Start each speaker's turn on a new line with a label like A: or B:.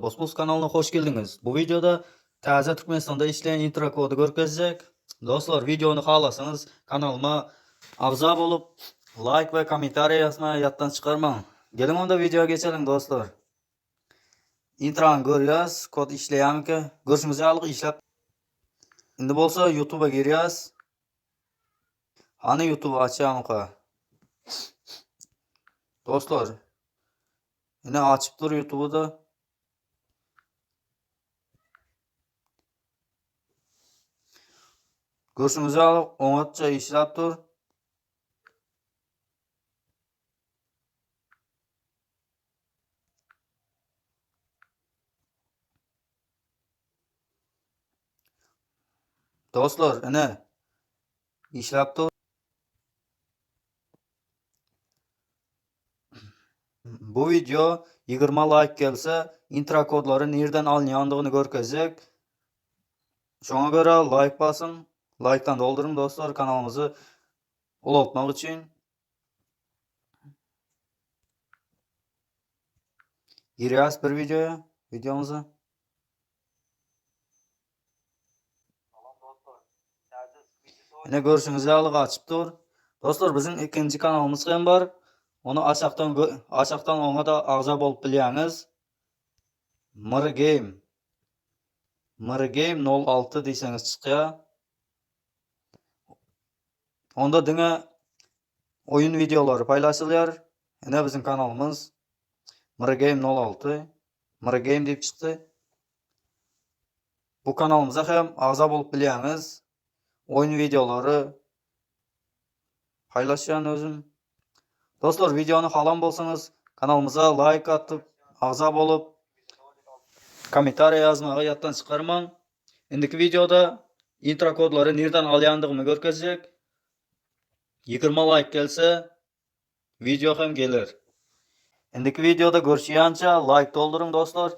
A: Osmos kanalına hoş geldiniz. Bu videoda taze Türkmenistan'da işleyen intro kodu görkezecek. Dostlar videonu xalasanız kanalıma abza bolup like ve komentar yazmayı yattan çıkarmang. Gelin onda videoya geçelim dostlar. Intronu görüyoruz. Kod işleyen ki. Görüşümüzü alıp işlep. Şimdi bolsa YouTube'a giriyoruz. Hani YouTube'u açalım ki. Dostlar. Yine açıp dur YouTube'u da. Görüşümüzü alıp onatça işlep dur. Dostlar yine işlep dur. Bu video 20 like gelse intro kodları nereden alınacağını görkezecek. Şuna göre like basın. Like'tan doldurun dostlar kanalımızı ulutmak için. Giriyoruz bir videomuza. Yine görüşünüzü alıp açıp dur. Dostlar bizim ikinci kanalımız hem var. Onu aşağıdan ona da ağza bolup biliyiniz. Mırgame 06 deyseniz çıkıyor. Onda dine oyun videoları paylaşılıyor. Yine bizim kanalımız Mırgame 06. Mırgame deyip çıktı. Bu kanalımıza hem ağza bolup biliyiniz. Oyun videoları paylaşan özüm. Dostlar videonu halam bolsanız kanalımıza like atıp ağza bolup komentar yazmayı yattan çıkarmang. Indiki videoda intro kodları nereden alıyandığımı görkezecek. 20 like gelse video hem gelir. Indiki videoda görüşüyanca like doldurun dostlar.